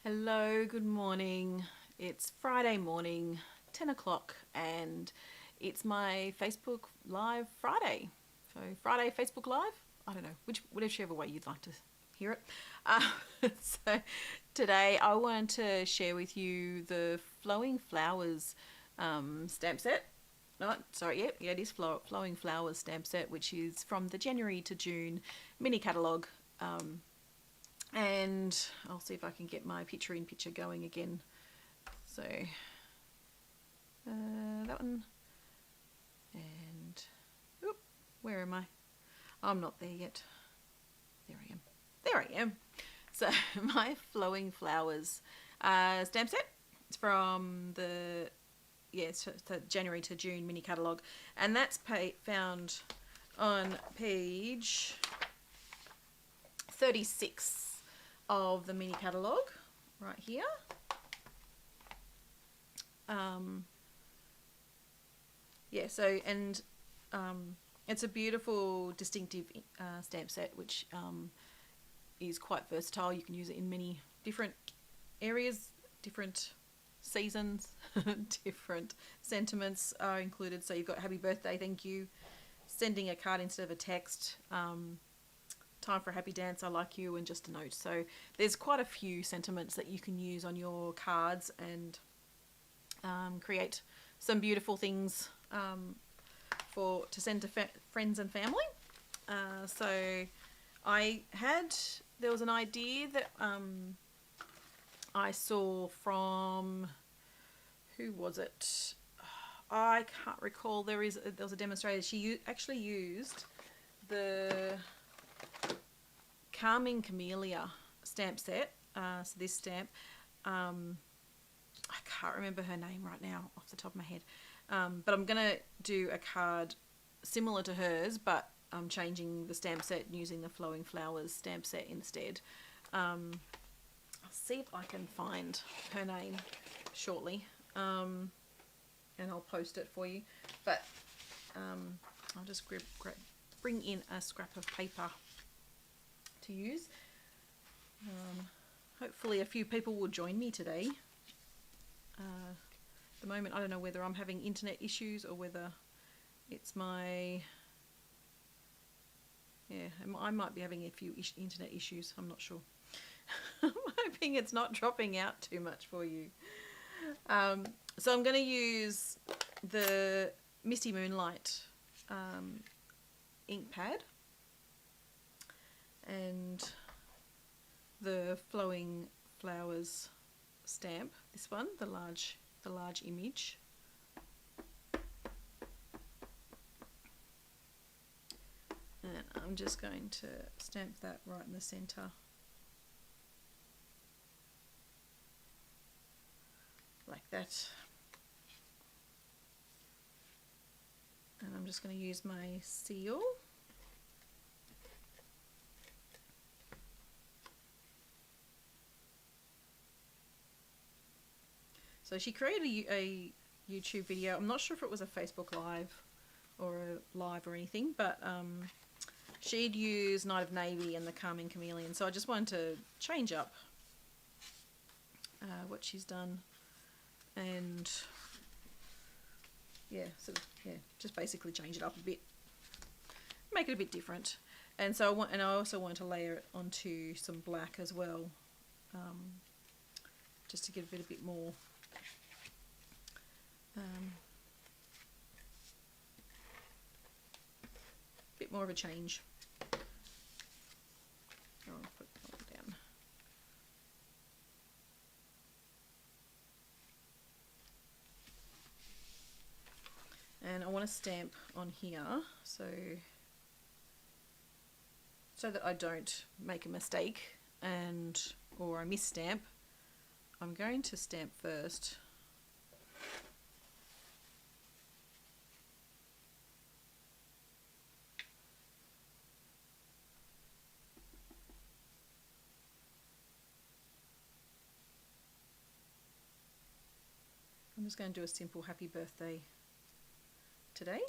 Hello, good morning. It's Friday morning, 10 o'clock, and it's my Facebook Live Friday. So, Friday Facebook Live? I don't know, whichever way you'd like to hear it. So, today I want to share with you the Flowing Flowers stamp set. Yeah, it is Flowing Flowers stamp set, which is from the January to June mini catalogue. And I'll see if I can get my picture-in-picture going again. So that one, and where am I? I'm not there yet. There I am. There I am. So my Flowing Flowers stamp set. It's from the January to June mini catalogue, and that's found on page 36 of the mini catalogue right here. It's a beautiful distinctive stamp set, which is quite versatile. You can use it in many different areas, different seasons, different sentiments are included. So you've got happy birthday, thank you, sending a card instead of a text, time for a happy dance, I like you, and just a note. So there's quite a few sentiments that you can use on your cards and create some beautiful things to send to friends and family. So there was an idea that I saw from, who was it? I can't recall. There was a demonstrator. She actually used the Calming Camellia stamp set. So this stamp, I can't remember her name right now off the top of my head, but I'm gonna do a card similar to hers, but I'm changing the stamp set using the Flowing Flowers stamp set instead. I'll see if I can find her name shortly, and I'll post it for you, but I'll just bring in a scrap of paper to use. Hopefully a few people will join me today. At the moment I don't know whether I'm having internet issues or whether it's I might be having a few internet issues, I'm not sure. I'm hoping it's not dropping out too much for you. So I'm going to use the Misty Moonlight ink pad and the Flowing Flowers stamp, this one, the large image. And I'm just going to stamp that right in the center, like that. And I'm just going to use my seal. So she created a YouTube video. I'm not sure if it was a Facebook Live or a live or anything, but she'd used Night of Navy and the Calming Chameleon. So I just wanted to change up what she's done, and just basically change it up a bit, make it a bit different. And so I also want to layer it onto some black as well, just to give it a bit more of a change. I'll put it down. And I want to stamp on here so that I don't make a mistake or I misstamp. I'm going to stamp first. I'm just going to do a simple happy birthday today.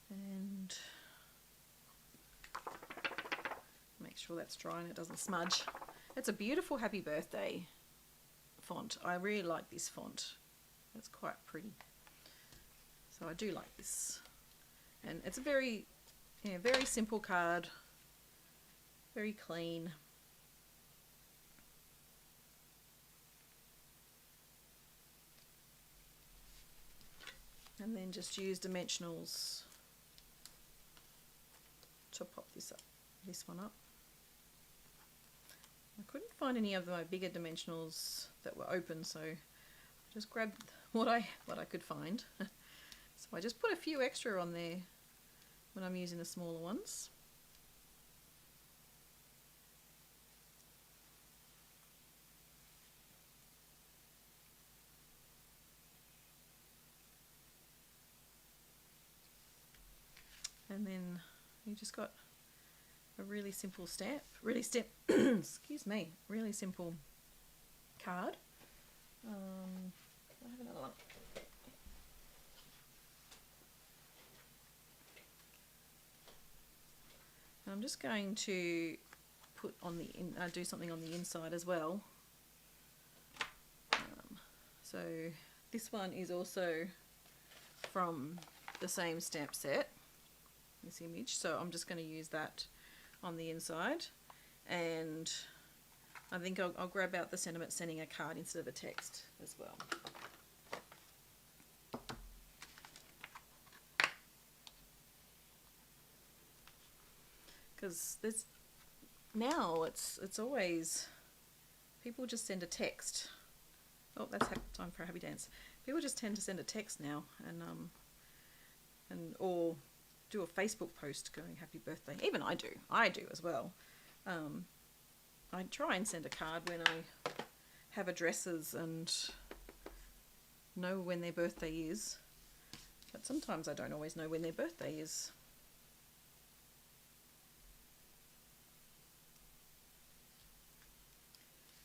And make sure that's dry and it doesn't smudge. It's a beautiful happy birthday font. I really like this font. It's quite pretty. So I do like this. And it's a very simple card. Very clean. And then just use dimensionals to pop this one up. I couldn't find any of my bigger dimensionals that were open, so I just grabbed what I could find. So I just put a few extra on there when I'm using the smaller ones. And then you just got a really simple stamp, excuse me, really simple card. I have another one. And I'm just going to put on the do something on the inside as well. So this one is also from the same stamp set, this image, so I'm just going to use that on the inside, and I think I'll grab out the sentiment sending a card instead of a text as well. Because there's now it's always people just send a text. Oh, that's time for a happy dance. People just tend to send a text now, and or do a Facebook post going happy birthday. Even I do as well. I try and send a card when I have addresses and know when their birthday is, but sometimes I don't always know when their birthday is.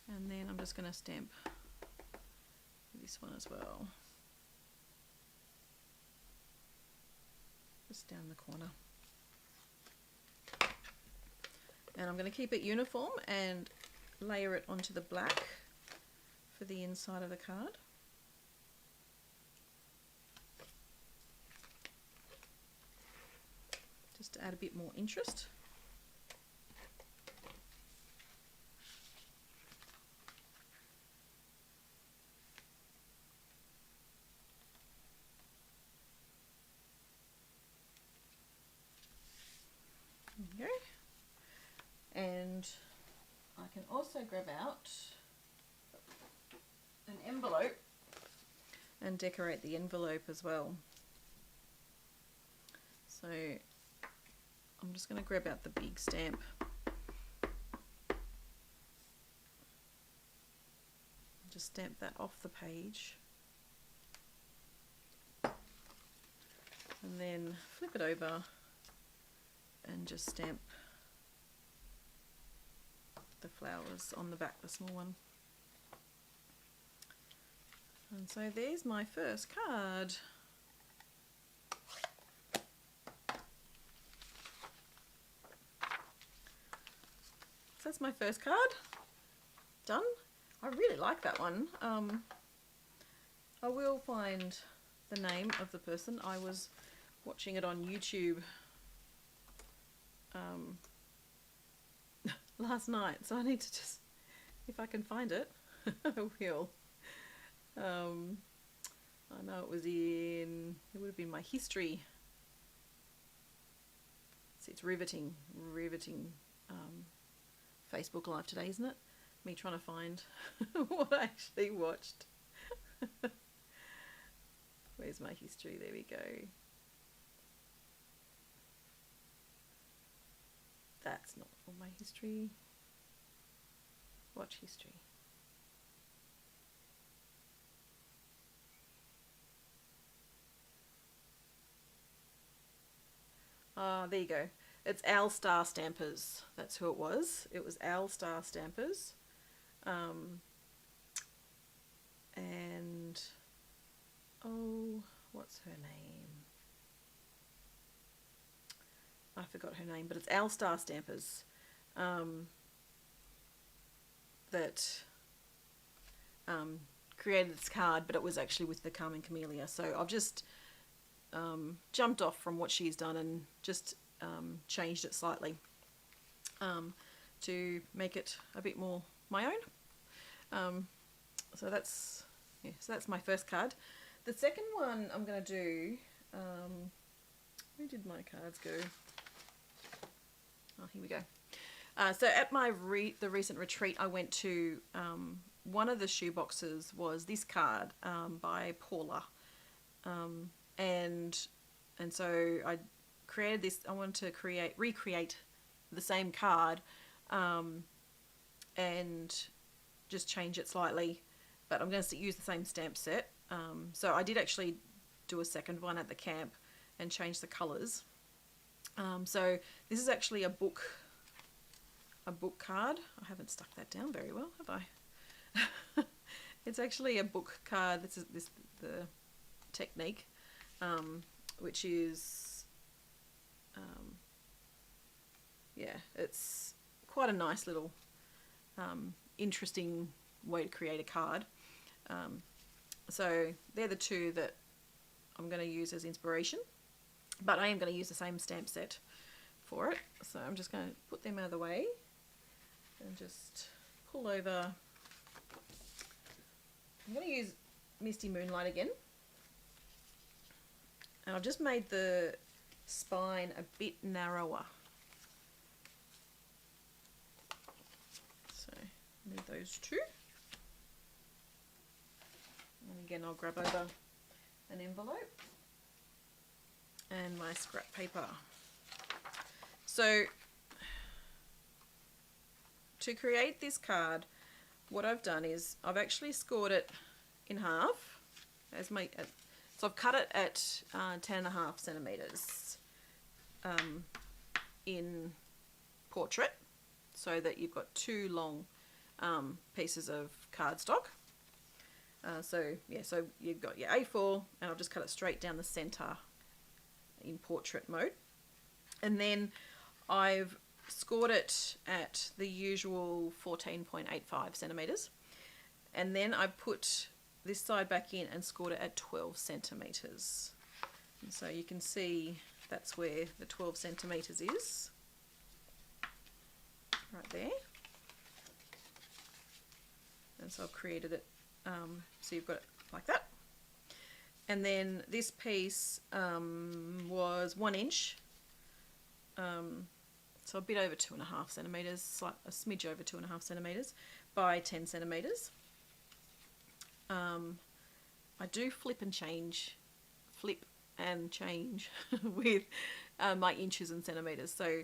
And then I'm just going to stamp this one as well, just down the corner. And I'm going to keep it uniform and layer it onto the black for the inside of the card. Just to add a bit more interest. There we go. And I can also grab out an envelope and decorate the envelope as well. So I'm just going to grab out the big stamp. Just stamp that off the page. And then flip it over and just stamp the flowers on the back, the small one. And so there's my first card. So that's my first card done. I really like that one. I will find the name of the person. I was watching it on YouTube last night, so I need to just, if I can find it, I will. I know it was it would have been my history. See, it's riveting Facebook Live today, isn't it? Me trying to find what I actually watched. Where's my history? There we go. That's not all my history. Watch history. There you go. It's Owl Star Stampers. That's who it was. It was Owl Star Stampers. And oh, what's her name? I forgot her name, but it's Owl Star Stampers. that created this card, but it was actually with the Carmen Camellia. So I've just jumped off from what she's done and just changed it slightly to make it a bit more my own. So that's my first card. The second one I'm going to do, where did my cards go? Oh, here we go. So at the recent retreat I went to, one of the shoe boxes was this card by Paula, and so I created this. I wanted to recreate the same card, and just change it slightly. But I'm going to use the same stamp set. So I did actually do a second one at the camp and change the colours. So this is actually a book card. I haven't stuck that down very well, have I? It's actually a book card. This is the technique, which is it's quite a nice little interesting way to create a card. So they're the two that I'm going to use as inspiration, but I am going to use the same stamp set for it. So I'm just going to put them out of the way and just pull over. I'm going to use Misty Moonlight again, and I've just made the spine a bit narrower. So need those two. And again, I'll grab over an envelope and my scrap paper. So to create this card, what I've done is I've actually scored it in half. So I've cut it at 10.5 centimeters in portrait, so that you've got two long pieces of cardstock. So you've got your A4, and I've just cut it straight down the center in portrait mode. And then I've scored it at the usual 14.85 centimeters. And then I put this side back in and scored it at 12 centimeters. And so you can see that's where the 12 centimeters is, right there. And so I've created it, so you've got it like that. And then this piece was 1 inch, so a bit over 2.5 centimeters, a smidge over 2.5 centimeters by 10 centimeters. I do flip and change with my inches and centimeters. So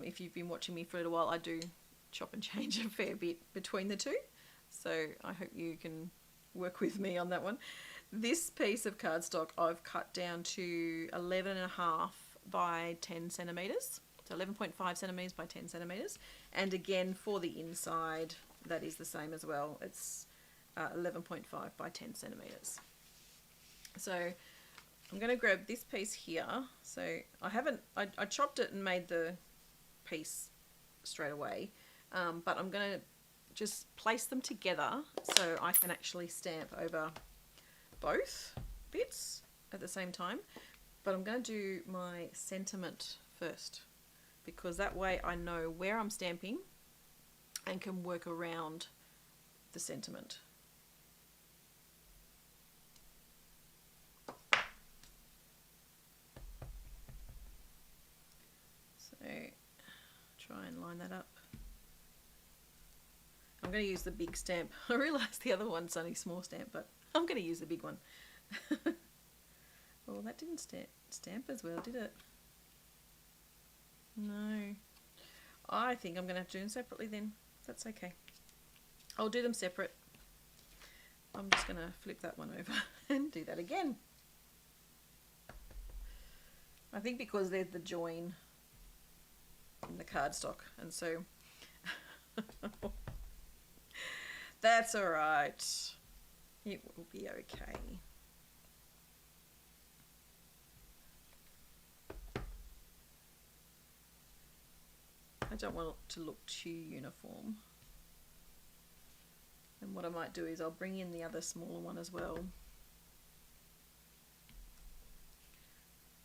if you've been watching me for a little while, I do chop and change a fair bit between the two. So I hope you can work with me on that one. This piece of cardstock I've cut down to 11.5 by 10 centimeters. So 11.5 centimeters by 10 centimeters. And again, for the inside, that is the same as well. It's 11.5 by 10 centimeters. So I'm going to grab this piece here. So I chopped it and made the piece straight away. But I'm going to just place them together so I can actually stamp over both bits at the same time. But I'm going to do my sentiment first, because that way I know where I'm stamping and can work around the sentiment. So try and line that up. I'm going to use the big stamp. I realised the other one's only small stamp, but I'm going to use the big one. Oh, that didn't stamp as well, did it? No. I think I'm going to have to do them separately then. That's okay. I'll do them separate. I'm just going to flip that one over and do that again. I think because there's the join in the cardstock, and so that's all right. It will be okay. I don't want it to look too uniform. And what I might do is I'll bring in the other smaller one as well.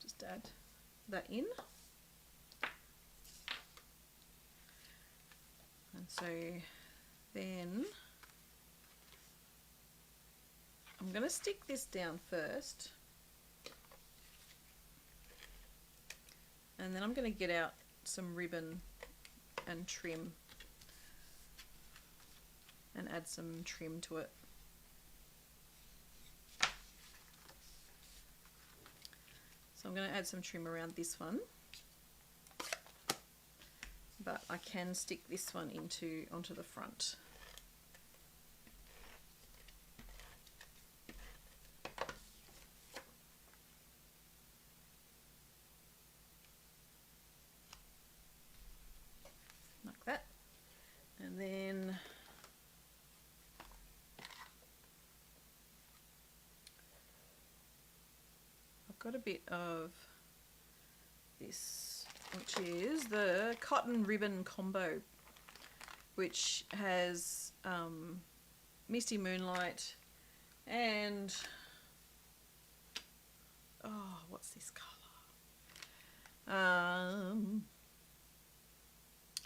Just add that in. And so then I'm going to stick this down first. And then I'm going to get out some ribbon and trim and add some trim to it. So I'm going to add some trim around this one, but I can stick this one onto the front. Like that. And then got a bit of this, which is the cotton ribbon combo, which has Misty Moonlight and what's this colour?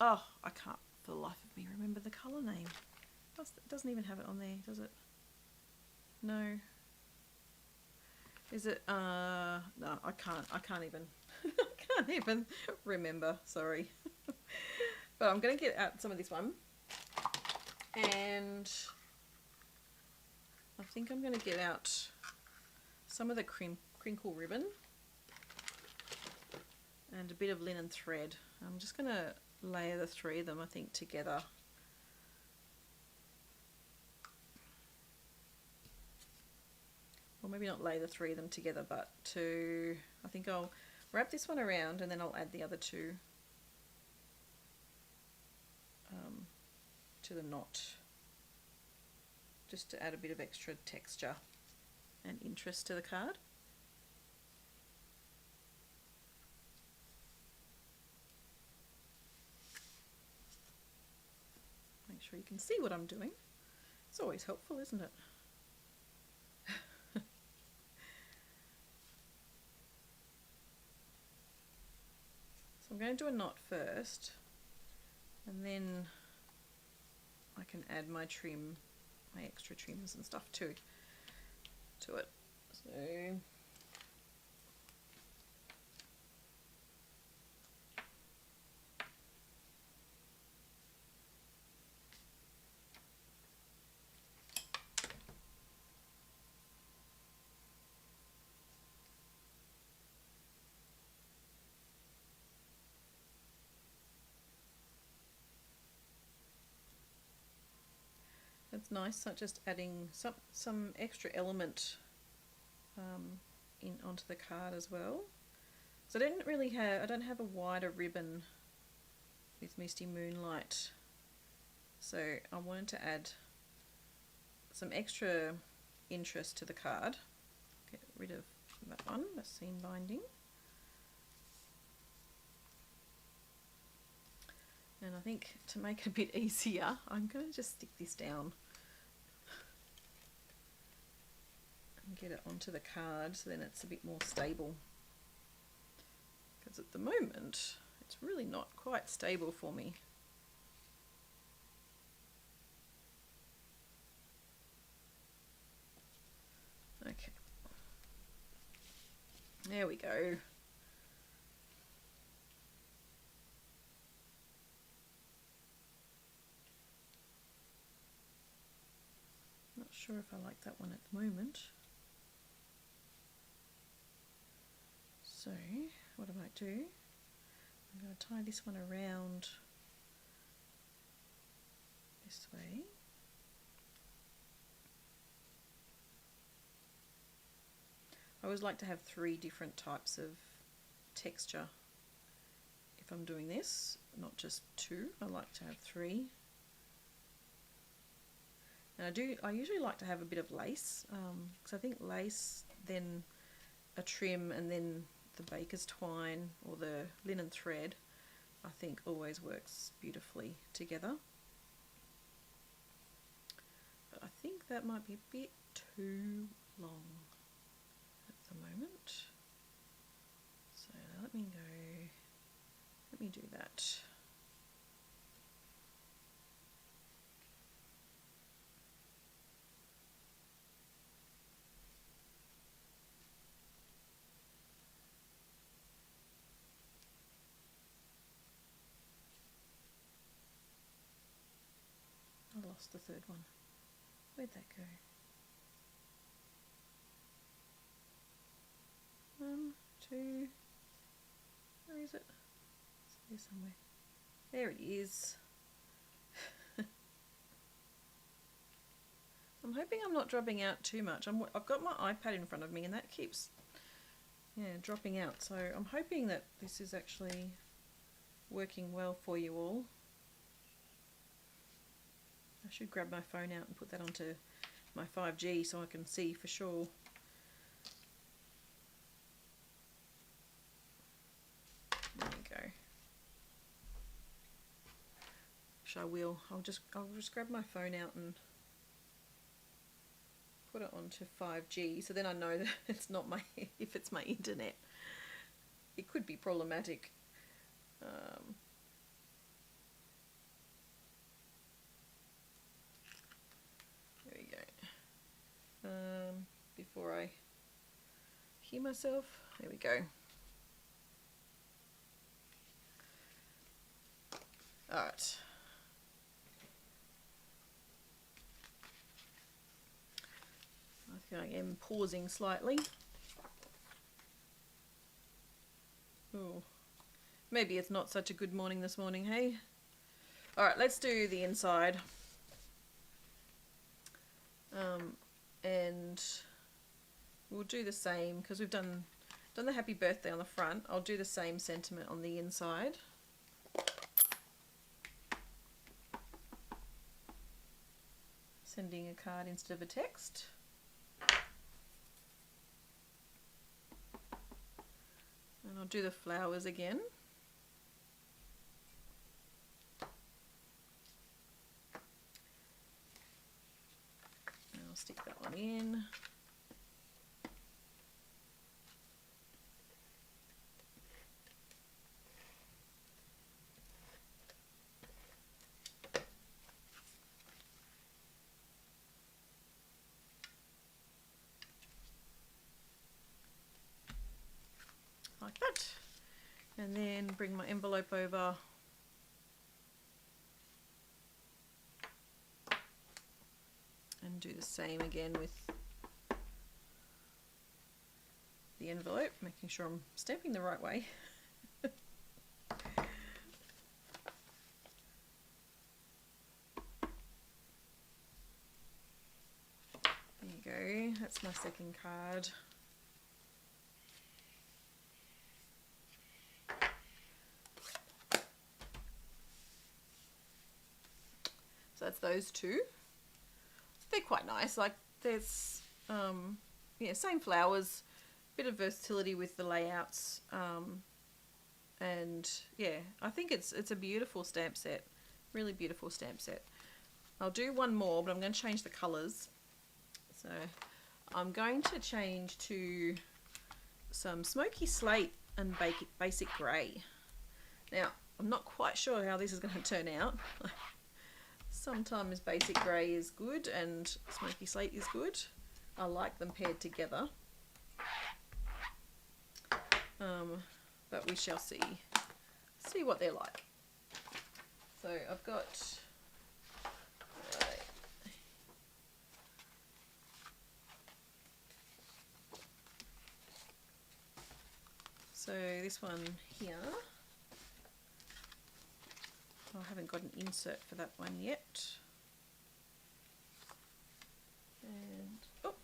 I can't for the life of me remember the colour name. It doesn't even have it on there, does it? No. Is it no, I can't even I can't even remember, sorry. But I'm going to get out some of this one, and I think I'm going to get out some of the crinkle ribbon and a bit of linen thread. I'm just going to layer the three of them, I think, together. Or maybe not lay the three of them together, but I think I'll wrap this one around and then I'll add the other two to the knot, just to add a bit of extra texture and interest to the card. Make sure you can see what I'm doing. It's always helpful, isn't it? I'm going to do a knot first, and then I can add my trim, my extra trims and stuff to it. So that's nice, not just adding some extra element onto the card as well. So I don't have a wider ribbon with Misty Moonlight, so I wanted to add some extra interest to the card. Get rid of that one, the seam binding. And I think to make it a bit easier, I'm going to just stick this down and get it onto the card, so then it's a bit more stable. Because at the moment, it's really not quite stable for me. Okay. There we go. Not sure if I like that one at the moment. So what I might do, I'm going to tie this one around this way. I always like to have 3 different types of texture if I'm doing this, not just 2. I like to have 3. And I usually like to have a bit of lace, because I think lace, then a trim, and then the baker's twine or the linen thread, I think always works beautifully together. that might be a bit too long at the moment. So let me do that. I lost the third one. Where'd that go? 1, 2, where is it? It's there somewhere. There it is. I'm hoping I'm not dropping out too much. I've got my iPad in front of me and that keeps dropping out. So I'm hoping that this is actually working well for you all. I should grab my phone out and put that onto my 5G so I can see for sure. There we go. Which I will. I'll just grab my phone out and put it onto 5G, so then I know that it's not my if it's my internet. It could be problematic. There we go. Before I hear myself, there we go. All right. I am pausing slightly. Oh, maybe it's not such a good morning this morning, hey? All right, let's do the inside. And we'll do the same because we've done the happy birthday on the front. I'll do the same sentiment on the inside. Sending a card instead of a text. And I'll do the flowers again. And I'll stick that one in. Like that, and then bring my envelope over and do the same again with the envelope, making sure I'm stamping the right way. There you go, that's my second card. So that's those two. They're quite nice. Like there's, yeah, same flowers, bit of versatility with the layouts, and yeah, I think it's a beautiful stamp set, really beautiful stamp set. I'll do one more, but I'm going to change the colours. So I'm going to change to some smoky slate and basic grey. Now I'm not quite sure how this is going to turn out. Sometimes basic grey is good and smoky slate is good. I like them paired together. But we shall see what they're like. So I've got so this one here. I haven't got an insert for that one yet. And oh,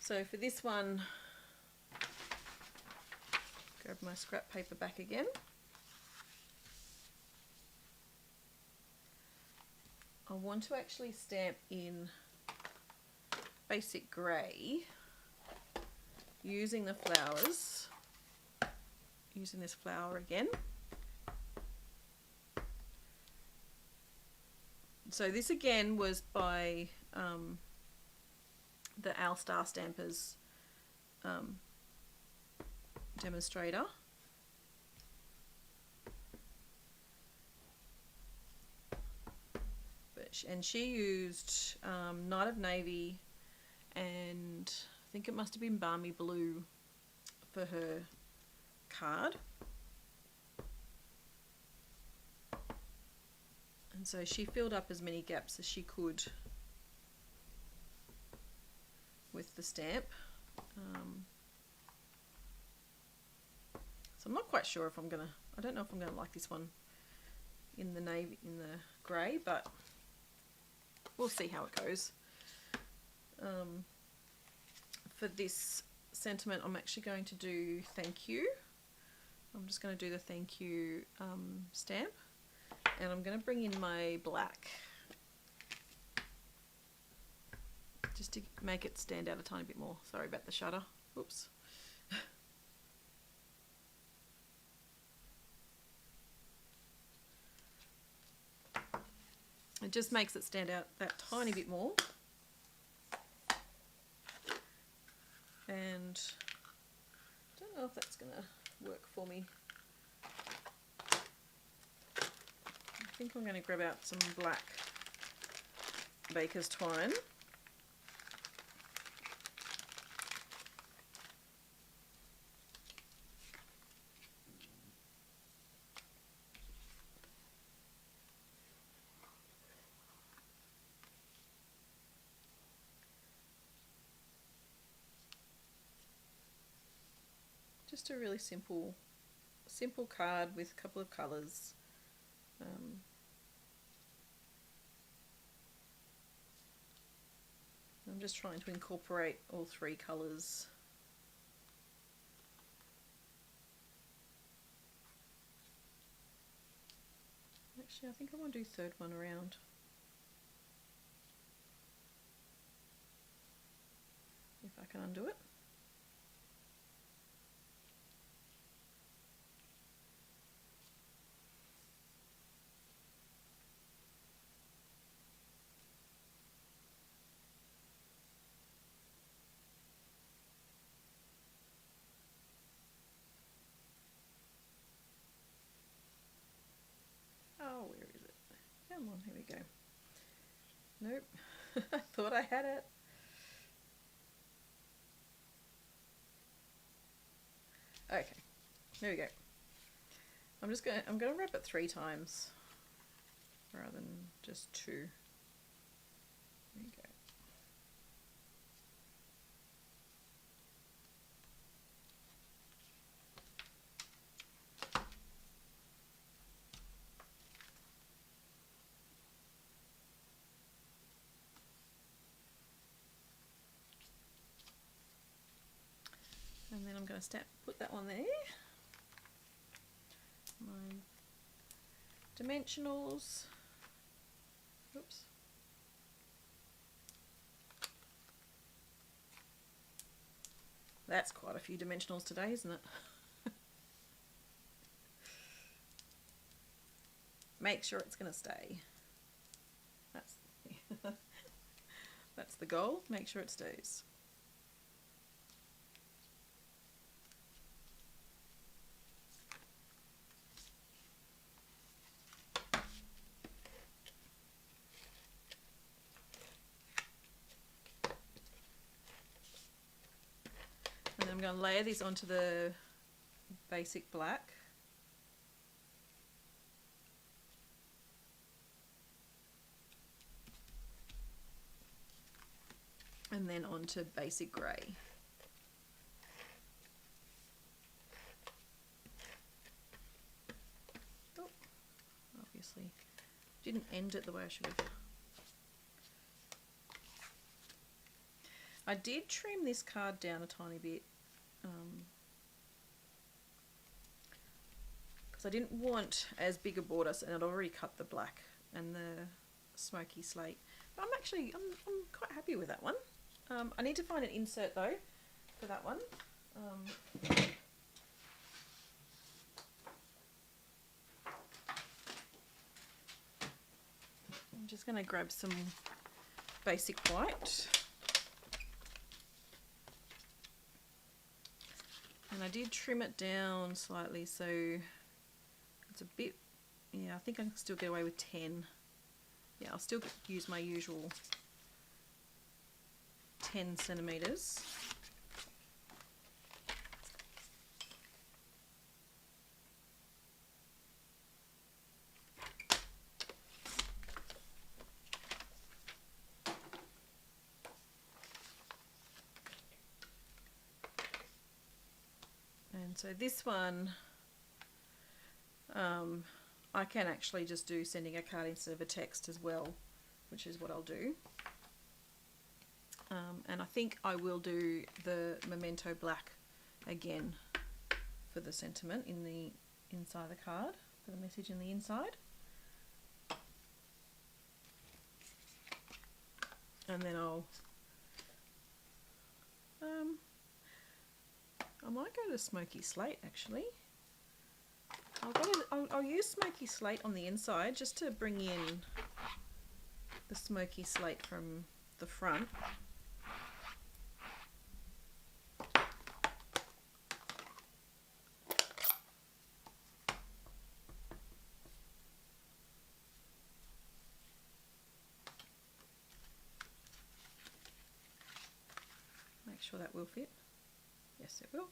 so for this one, grab my scrap paper back again. I want to actually stamp in basic grey using the flowers using this flower again. So this again was by the Our Star Stampers demonstrator. And she used Night of Navy and I think it must have been Balmy Blue for her card. And so she filled up as many gaps as she could with the stamp. So I'm not quite sure if I don't know if I'm gonna like this one in the navy, in the grey, but we'll see how it goes. For this sentiment, I'm actually going to do thank you. I'm just going to do the thank you stamp, and I'm going to bring in my black just to make it stand out a tiny bit more. Sorry about the shutter. Oops. It just makes it stand out that tiny bit more. And I don't know if that's going to work for me. I think I'm going to grab out some black baker's twine. Just a really simple card with a couple of colours. I'm just trying to incorporate all three colours. Actually, I think I want to do third one around. If I can undo it. Oh, where is it? Come on, here we go. Nope. I thought I had it. Okay, there we go. I'm gonna wrap it 3 times rather than just 2. There you go. And then I'm going to put that one there. My dimensionals. Oops. That's quite a few dimensionals today, isn't it? Make sure it's going to stay. That's the goal. Make sure it stays. And then I'm going to layer this onto the basic black. And then onto basic grey. Oh, obviously didn't end it the way I should have. I did trim this card down a tiny bit because I didn't want as big a border, and I'd already cut the black and the smoky slate. But I'm quite happy with that one. I need to find an insert though for that one. I'm just going to grab some basic white. And I did trim it down slightly, so it's a bit, yeah, I think I can still get away with 10. Yeah, I'll still use my usual 10 centimeters. And so this one, I can actually just do sending a card instead of a text as well, which is what I'll do. And I think I will do the Memento Black again for the sentiment in the inside of the card, for the message in the inside. And then I might go to Smoky Slate actually. I'll use Smoky Slate on the inside just to bring in the Smoky Slate from the front. Make sure that will fit. Yes, it will.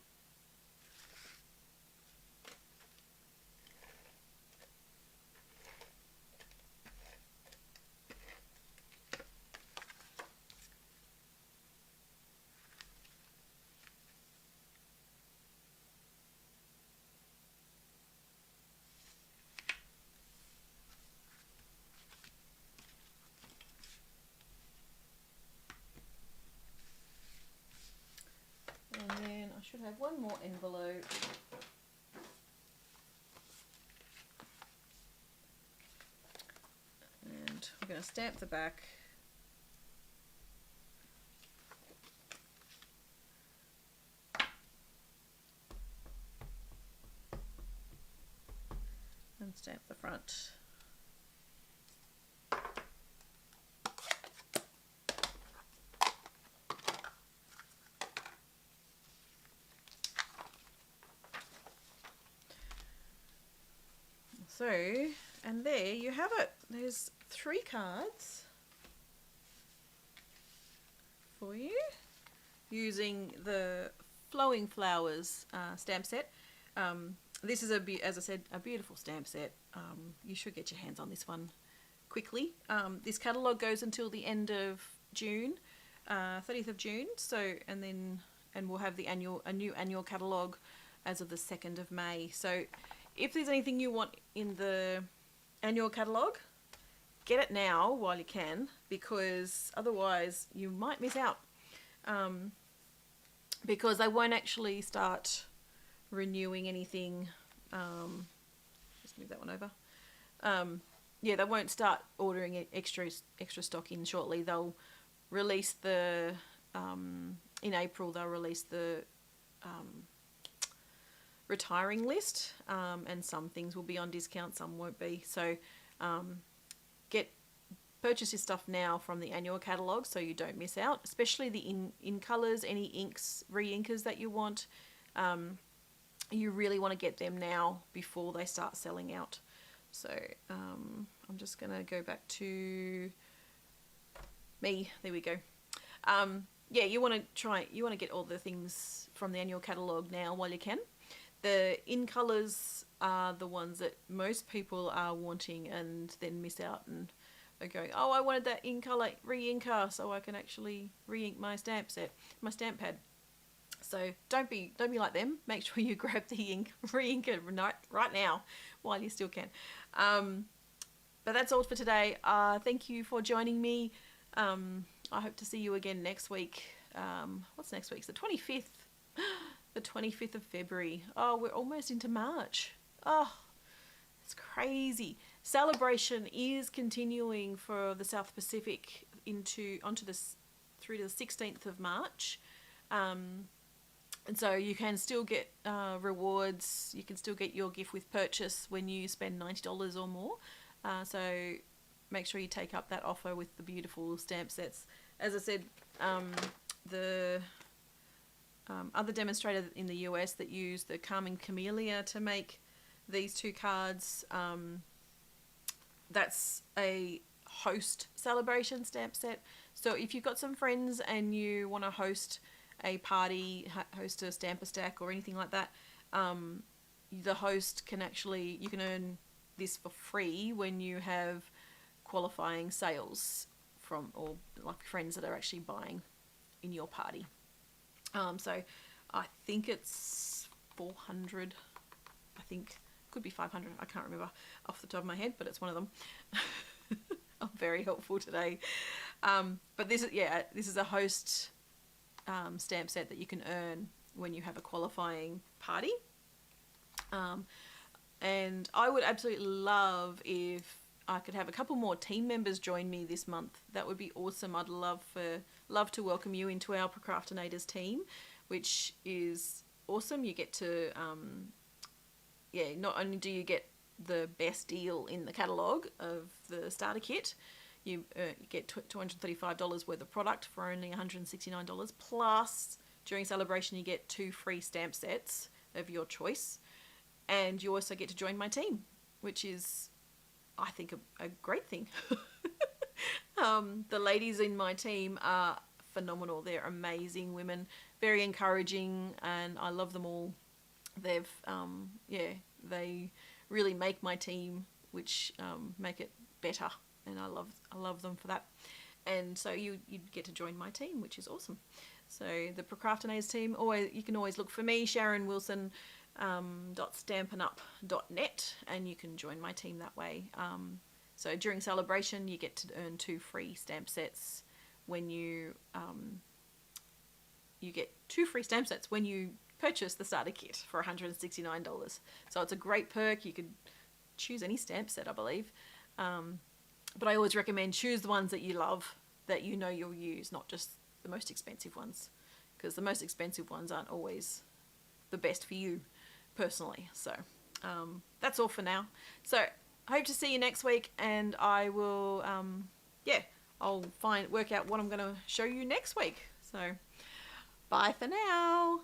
And then I should have one more envelope. And we're going to stamp the back. And stamp the front. So, and there you have it. There's 3 cards for you using the Flowing Flowers stamp set. This is, as I said, a beautiful stamp set. You should get your hands on this one quickly. This catalogue goes until the end of June, 30th of June. So, and we'll have a new annual catalogue as of the 2nd of May. So, if there's anything you want in the annual catalogue, get it now while you can, because otherwise you might miss out. Because they won't actually start renewing anything. Just move that one over. Yeah, they won't start ordering extra stock in shortly. They'll release the in April. They'll release the retiring list, and some things will be on discount, some won't be. So purchase your stuff now from the annual catalogue so you don't miss out, especially the in colours, any inks, re-inkers that you want. You really want to get them now before they start selling out. So I'm just going to go back to me. There we go. Yeah, you want to get all the things from the annual catalogue now while you can. The in colours are the ones that most people are wanting and then miss out and are going, oh, I wanted that in colour re-inker so I can actually re-ink my stamp set, my stamp pad. So don't be like them. Make sure you grab the re-inker right now while you still can. But that's all for today. Thank you for joining me. I hope to see you again next week. What's next week? It's the 25th. The 25th of February. Oh, we're almost into March. Oh, it's crazy. Celebration is continuing for the South Pacific through to the 16th of March. And so you can still get rewards. You can still get your gift with purchase when you spend $90 or more. So make sure you take up that offer with the beautiful stamp sets. As I said, the other demonstrator in the US that used the Carmine Camellia to make these 2 cards, that's a host celebration stamp set. So if you've got some friends and you want to host a party, host a stamper stack or anything like that, the host can actually, you can earn this for free when you have qualifying sales from, or like friends that are actually buying in your party. So I think it's 400, I think could be 500, I can't remember off the top of my head, but it's one of them. I'm very helpful today. But this is a host stamp set that you can earn when you have a qualifying party. And I would absolutely love if I could have a couple more team members join me this month. That would be awesome. I'd love to welcome you into our Procrastinators team, which is awesome. You get to, not only do you get the best deal in the catalogue of the starter kit, you get $235 worth of product for only $169, plus during celebration you get 2 free stamp sets of your choice, and you also get to join my team, which is, I think, a great thing. The ladies in my team are phenomenal. They're amazing women, very encouraging, and I love them all. They've they really make my team, which make it better, and I love them for that. And so you get to join my team, which is awesome. So the Procrastinators team, you can always look for me, Sharon Wilson, .stampinup.net, and you can join my team that way. So during celebration you get to earn 2 free stamp sets when you get 2 free stamp sets when you purchase the starter kit for $169. So it's a great perk. You could choose any stamp set, I believe, but I always recommend choose the ones that you love, that you know you'll use, not just the most expensive ones, because the most expensive ones aren't always the best for you personally. So that's all for now. So I hope to see you next week, and I will I'll work out what I'm going to show you next week. So bye for now.